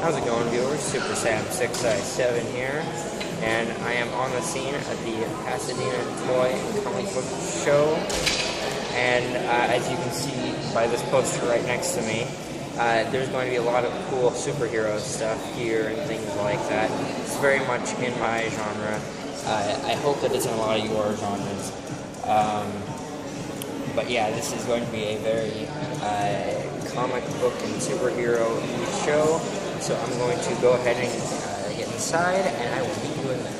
How's it going, viewers? Super Sam 6i7 here, and I am on the scene at the Pasadena Toy and Comic Book Show. And as you can see by this poster right next to me, there's going to be a lot of cool superhero stuff here and things like that. It's very much in my genre. I hope that it's in a lot of your genres. But yeah, this is going to be a very comic book and superhero show. So I'm going to go ahead and get inside, and I will meet you in there.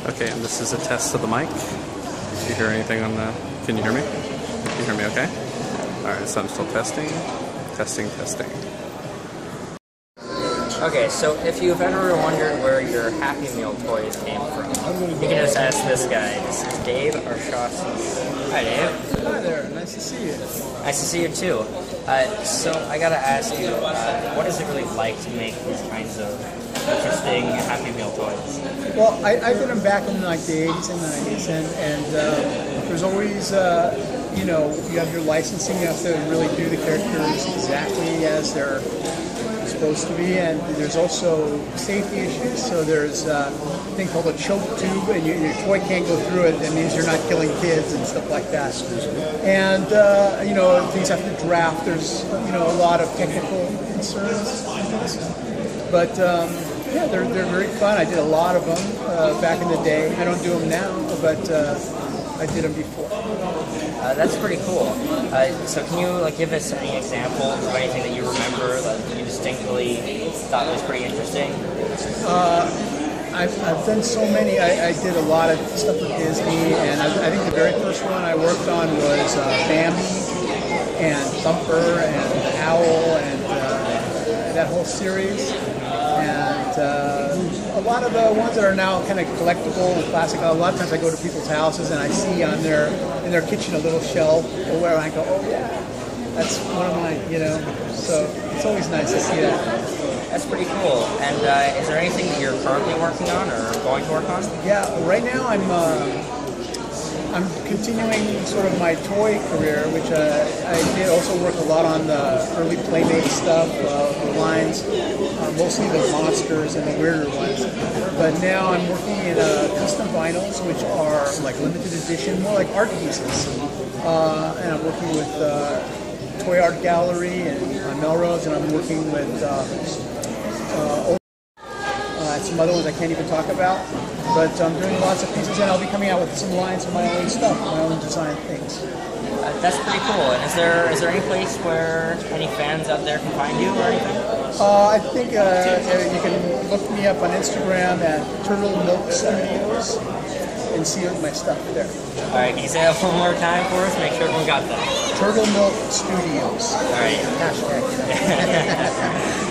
Okay, and this is a test of the mic. Did you hear anything on the... Can you hear me? Can you hear me okay? Alright, so I'm still testing. Testing. Okay, so if you've ever wondered where your Happy Meal toys came from, you can just ask this guy. This is Dave Arshasi. Hi, Dave. Hi there. Nice to see you. Nice to see you, too. So I gotta ask you, what is it really like to make these kinds of interesting Happy Meal toys? Well, I did them back in like the 80s and 90s, and there's always, you have your licensing, you have to really do the characters exactly as they're supposed to be, and there's also safety issues. So there's a thing called a choke tube, and your toy can't go through it. That means you're not killing kids and stuff like that. And things have to draft. There's a lot of technical concerns, but yeah, they're very fun. I did a lot of them back in the day. I don't do them now, but I did them before. That's pretty cool. So can you give us any examples of anything that you remember that you distinctly thought was pretty interesting? I've done so many. I did a lot of stuff with Disney, and I think the very first one I worked on was Bambi and Thumper and Owl and that whole series. And a lot of the ones that are now kind of collectible and classic, a lot of times I go to people's houses and I see in their kitchen a little shelf or where I go, oh yeah, that's one of mine, So it's always nice to see that. That's pretty cool. And is there anything that you're currently working on or going to work on? Yeah, right now I'm continuing sort of my toy career, which I did also work a lot on the early Playmate stuff, the lines, mostly the monsters and the weirder ones. But now I'm working in custom vinyls, which are like limited edition, more like art pieces. And I'm working with Toy Art Gallery and Melrose, and I'm working with some other ones I can't even talk about. But I'm doing lots of pieces, and I'll be coming out with some lines of my own stuff, my own design things. That's pretty cool. And is there any place where any fans out there can find you or anything? I think you can look me up on Instagram at Turtle Milk Studios and see my stuff there. All right, can you say that one more time for us? Make sure everyone got that. Turtle Milk Studios. All right.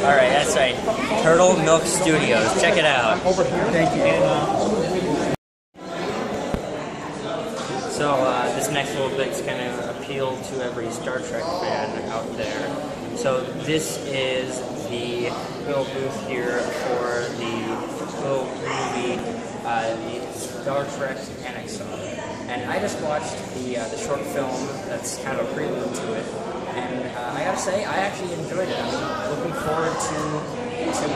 All right, that's right. Turtle Milk Studios. Check it out. Over here. Thank you. So this next little bit's going to appeal to every Star Trek fan out there. So this is the little booth here for the little movie, the Star Trek Panic Song. And I just watched the short film that's kind of a prelude to it. And I gotta say, I actually enjoyed it. I'm looking forward to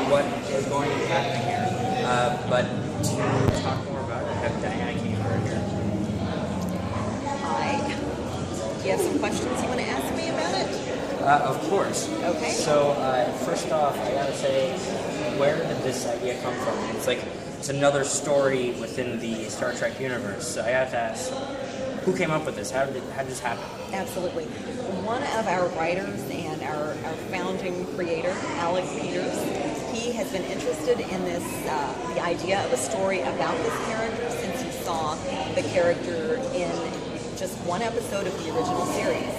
what is going to be happening here. But to talk more about it, I have Diana Keener here. Hi. Do you have some questions you want to ask me about it? Of course. Okay. So first off, I gotta say, where did this idea come from? It's another story within the Star Trek universe. So I have to ask, who came up with this? How did this happen? Absolutely. One of our writers and our founding creator, Alec Peters, he has been interested in this, the idea of a story about this character since he saw the character in just one episode of the original series.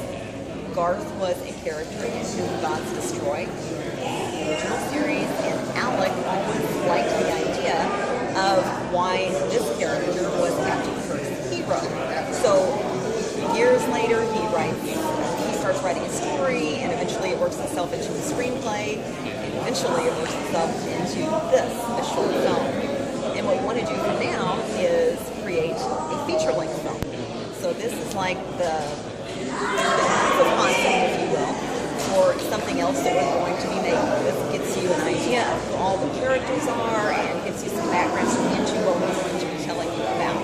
Garth was a character in Whom Gods Destroy, the original series, and Alec always liked the idea of why this character was Captain Kirk's hero. So years later, he starts writing a story, and eventually it works itself into a screenplay, and eventually it works itself into this, a short film. And what we want to do for now is create a feature-length film. like the proof of concept, if you will, for something else that we're going to be making. This gets you an idea of who all the characters are and gives you some background into what we're going to be telling you about.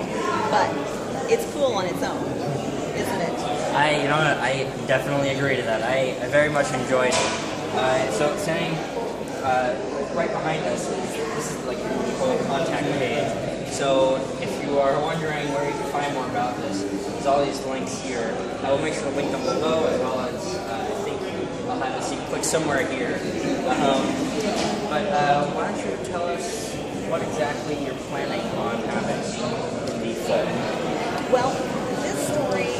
But it's cool on its own, isn't it? You know what, I definitely agree to that. I very much enjoyed it. So saying right behind us, this is like the whole contact page. So if you are wondering where you can find more about this, there's all these links here. I will make sure to link them below, as well as I think I'll have this, you can click somewhere here. But why don't you tell us what exactly you're planning on having in the film? Well, this story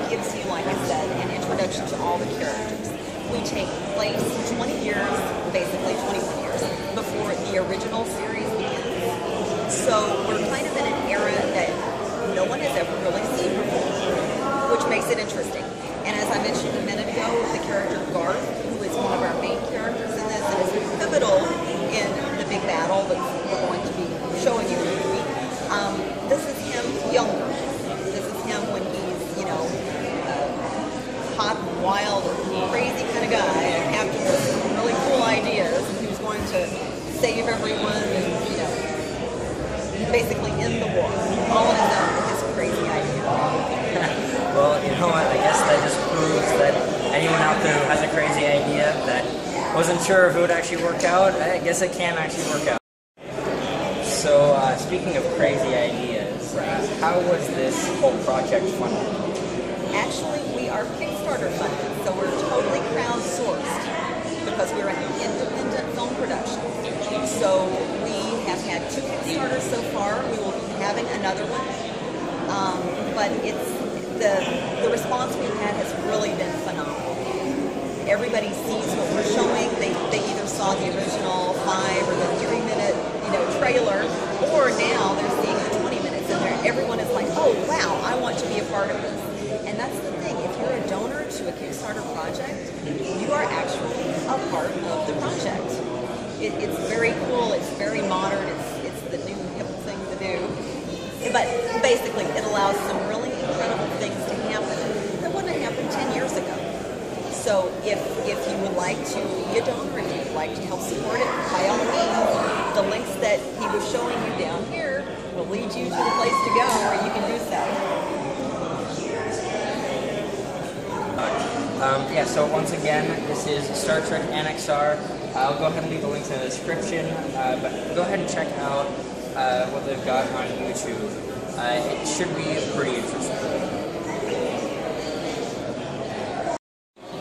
gives you, like I said, an introduction to all the characters. We take place 20 years, basically 21 years, before the original series begins. So we're kind of in an era that no one has ever really seen before, which makes it interesting. And as I mentioned a minute ago, the character Garth, who is one of our main characters in this, and is pivotal in the big battle that we're going to be showing you in the movie, this is him younger. This is him when he's, you know, hot, wild, crazy kind of guy, a captain with some really cool ideas, who's going to save everyone and, you know, basically end the war, all on his own with his crazy idea. Well, you know what, I guess that just proves that anyone out there who has a crazy idea that wasn't sure if it would actually work out, I guess it can actually work out. So, speaking of crazy ideas, how was this whole project funded? Actually, we are Kickstarter funded, so we're totally crowdsourced because we're an independent film production. So we have had 2 Kickstarters so far. We will be having another one, but it's the response we've had has really been phenomenal. Everybody sees what we're showing. They either saw the original 5 or the 3-minute, you know, trailer, or now they're seeing the 20 minutes, and everyone is like, oh wow, I want to be a part of this. And that's the thing, if you're a donor to a Kickstarter project, you are actually a part of the project. It's very cool, it's very modern, it's the new hip thing to do. But basically, it allows some really incredible things to happen that wouldn't have happened 10 years ago. So if you would like to be a donor, if you would like to help support it, by all means, the links that he was showing you down here will lead you to the place to go where you can do so. Yeah, so once again, this is Star Trek NXR. I'll go ahead and leave the links in the description, but go ahead and check out what they've got on YouTube. It should be pretty interesting.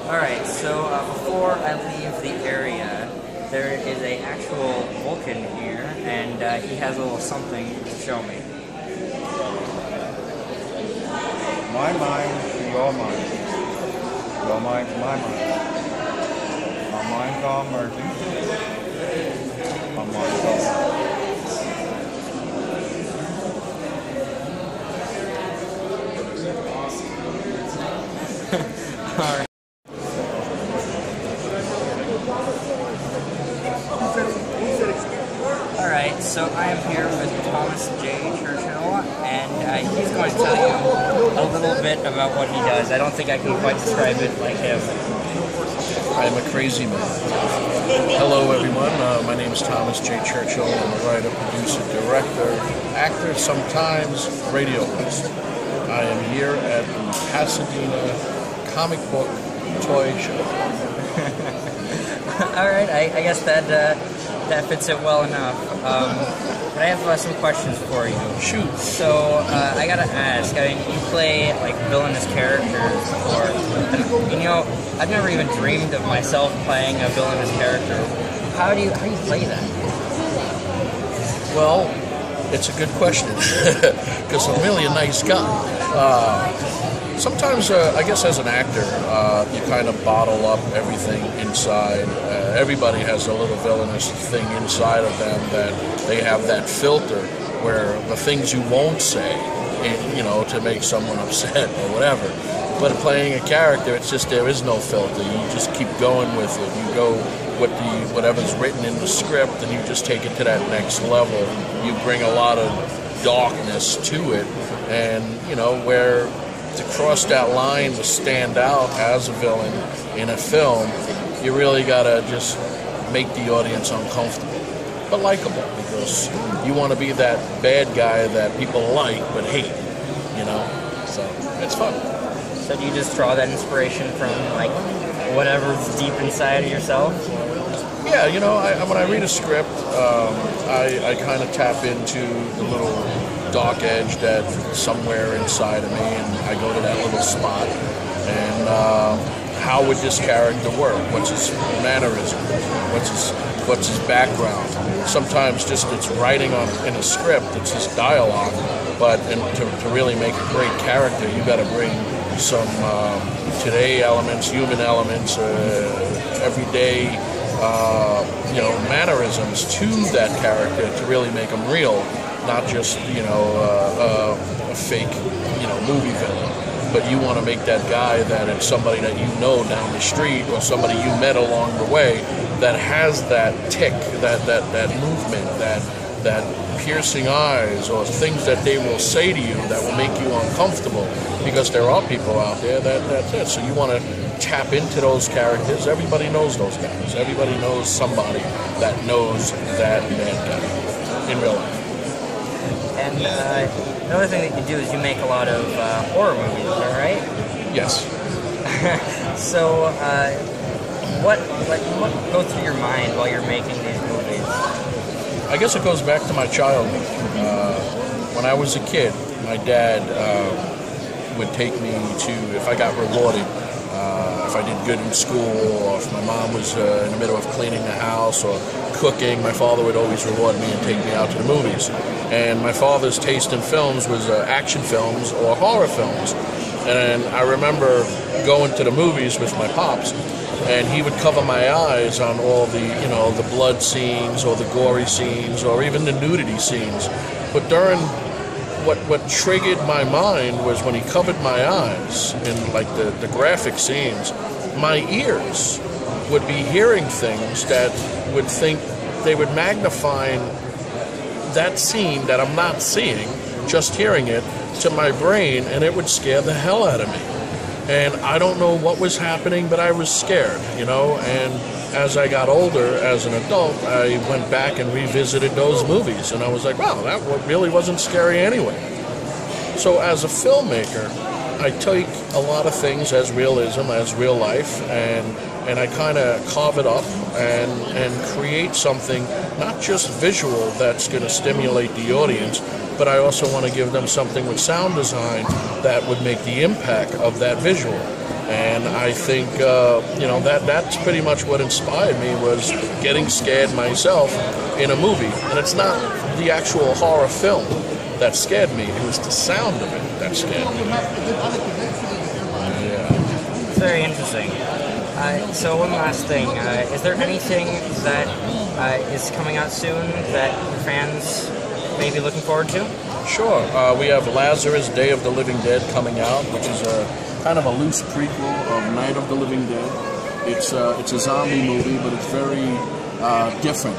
Alright, so before I leave the area, there is an actual Vulcan here, and he has a little something to show me. My mind to your mind. Your mind to my mind. Our minds are merging. Our minds are Alright. Alright, so I am here with Thomas J. Churchill, and he's going to tell you a little bit about what he does. I don't think I can quite describe it like him. I am a crazy man. Hello everyone, my name is Thomas J. Churchill. I'm a writer, producer, director, actor, sometimes radio host. I am here at the Pasadena comic book toy show. Alright, I guess that fits it well enough. But I have some questions for you. Shoot. So, I gotta ask, I mean, you play, like, villainous characters before, and, you know, I've never even dreamed of myself playing a villainous character. How do you play that? Well, it's a good question, because I'm really a nice guy. Sometimes, I guess as an actor, you kind of bottle up everything inside. Everybody has a little villainous thing inside of them that they have that filter where the things you won't say, you know, to make someone upset or whatever. But playing a character, it's just there is no filter. You just keep going with it. You go with whatever's written in the script, and you just take it to that next level. You bring a lot of darkness to it, and you know where to cross that line to stand out as a villain in a film, you really gotta just make the audience uncomfortable, but likable, because you want to be that bad guy that people like but hate, you know? So it's fun. So do you just draw that inspiration from like whatever's deep inside of yourself? Yeah, you know, when I read a script, I kind of tap into the little dark edge that's somewhere inside of me, and I go to that little spot, and how would this character work? What's his mannerism? What's his background? Sometimes just it's writing in a script, it's just dialogue, but to really make a great character, you got to bring some today elements, human elements, everyday mannerisms to that character to really make them real, not just a fake movie villain. But you want to make that guy that it's somebody that you know down the street or somebody you met along the way that has that tick, that movement, that piercing eyes, or things that they will say to you that will make you uncomfortable, because there are people out there that's it. So you want to tap into those characters. Everybody knows those guys. Everybody knows somebody that knows that bad guy in real life. And another thing that you do is you make a lot of horror movies, is that right? Yes. So what goes through your mind while you're making these movies? I guess it goes back to my childhood. When I was a kid, my dad would take me to, if I got rewarded, if I did good in school, or if my mom was in the middle of cleaning the house or cooking, my father would always reward me and take me out to the movies. And my father's taste in films was action films or horror films. And I remember going to the movies with my pops, and he would cover my eyes on all the, the blood scenes or the gory scenes or even the nudity scenes. But during what triggered my mind was when he covered my eyes in like the graphic scenes, my ears would be hearing things that would think they would magnify that scene that I'm not seeing, just hearing it, to my brain, and it would scare the hell out of me. And I don't know what was happening, but I was scared, and as I got older, as an adult, I went back and revisited those movies, and I was like, wow, that really wasn't scary anyway. So as a filmmaker, I take a lot of things as realism, as real life, and I kind of carve it up and create something, not just visual that's going to stimulate the audience, but I also want to give them something with sound design that would make the impact of that visual. And I think, that's pretty much what inspired me, was getting scared myself in a movie. And it's not the actual horror film that scared me, it was the sound of it that scared me. Yeah. It's very interesting. So one last thing, is there anything that is coming out soon that your fans may be looking forward to? Sure. We have Lazarus, Day of the Living Dead coming out, which is a kind of a loose prequel of Night of the Living Dead. It's a zombie movie, but it's very different.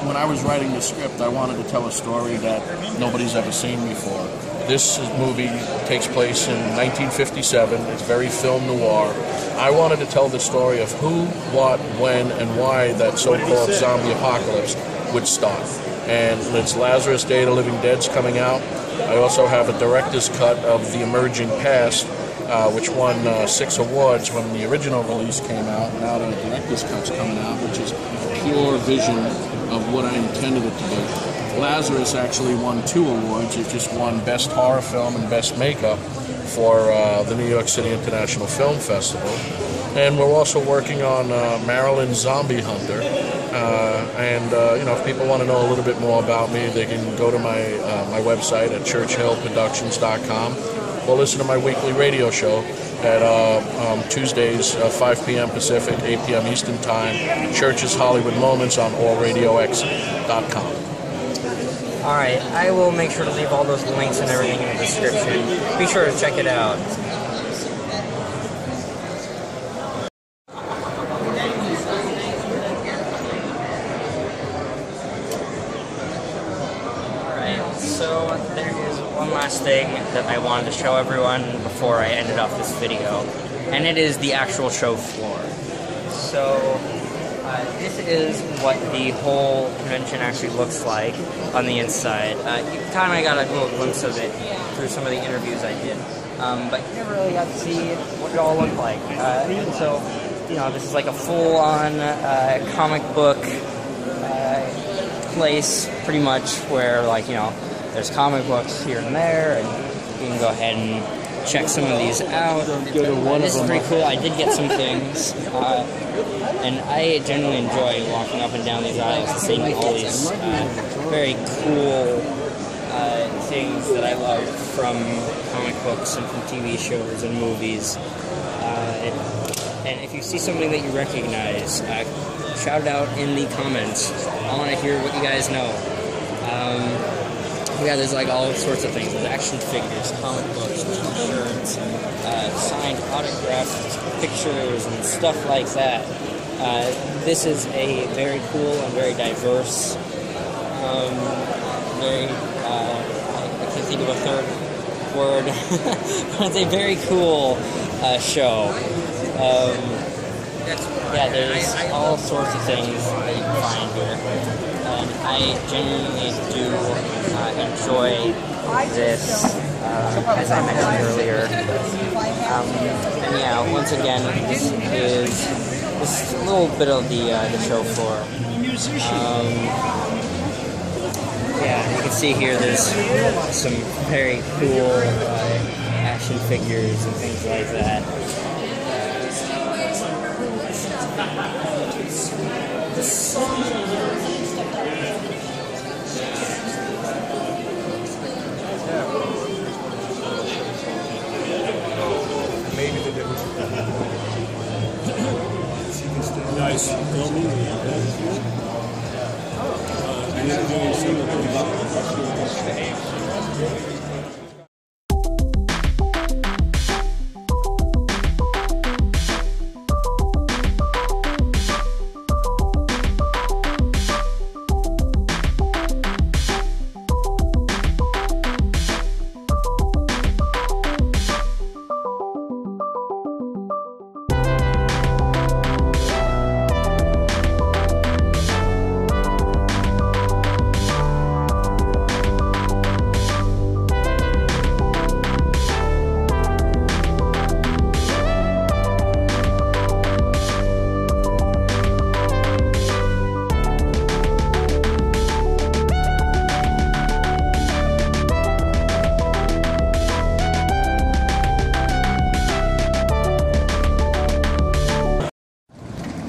When I was writing the script, I wanted to tell a story that nobody's ever seen before. This movie takes place in 1957. It's very film noir. I wanted to tell the story of who, what, when, and why that so-called zombie apocalypse would start. And it's Lazarus, Day of the Living Dead's coming out. I also have a director's cut of The Emerging Past, which won 6 awards when the original release came out. Now the director's cut's coming out, which is pure vision of what I intended it to be. Lazarus actually won 2 awards. It just won Best Horror Film and Best Makeup for the New York City International Film Festival. And we're also working on Maryland Zombie Hunter. If people want to know a little bit more about me, they can go to my website at churchhillproductions.com or listen to my weekly radio show at Tuesdays, 5 p.m. Pacific, 8 p.m. Eastern Time, Church's Hollywood Moments on allradiox.com. All right, I will make sure to leave all those links and everything in the description. Be sure to check it out. All right, so there is one last thing that I wanted to show everyone before I ended off this video, and it is the actual show floor. So this is what the whole convention actually looks like on the inside. You kind of got a little glimpse of it through some of the interviews I did, but you never really got to see what it all looked like. So, you know, this is like a full-on comic book place, pretty much, where, like, you know, there's comic books here and there, and you can go ahead and check some of these out. This is pretty cool. I did get some things, and I genuinely enjoy walking up and down these aisles and seeing all these very cool things that I love from comic books and from TV shows and movies. And if you see something that you recognize, shout it out in the comments. I want to hear what you guys know. Yeah, there's like all sorts of things. There's action figures, comic books, t-shirts, signed autographed pictures, and stuff like that. This is a very cool and very diverse, I can't think of a third word, but it's a very cool show. Yeah, there's all sorts of things that you can find here. And I genuinely do enjoy this, as I mentioned earlier. And yeah, once again, this is a little bit of the show floor. Yeah, you can see here there's some very cool action figures and things like that. Maybe they did. Nice.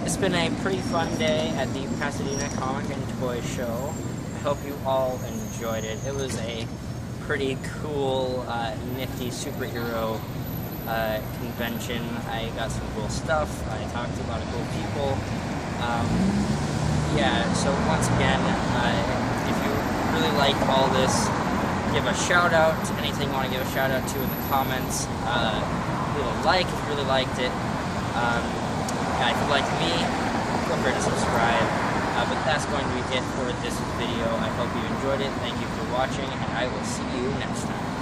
It's been a pretty fun day at the Pasadena Comic and Toy Show. I hope you all enjoyed it. It was a pretty cool, nifty superhero convention. I got some cool stuff. I talked to a lot of cool people. Yeah, so once again, if you really liked all this, give a shout out. Anything you want to give a shout out to in the comments. Leave a like if you really liked it. If you like me, feel free to subscribe. But that's going to be it for this video. I hope you enjoyed it. Thank you for watching, and I will see you next time.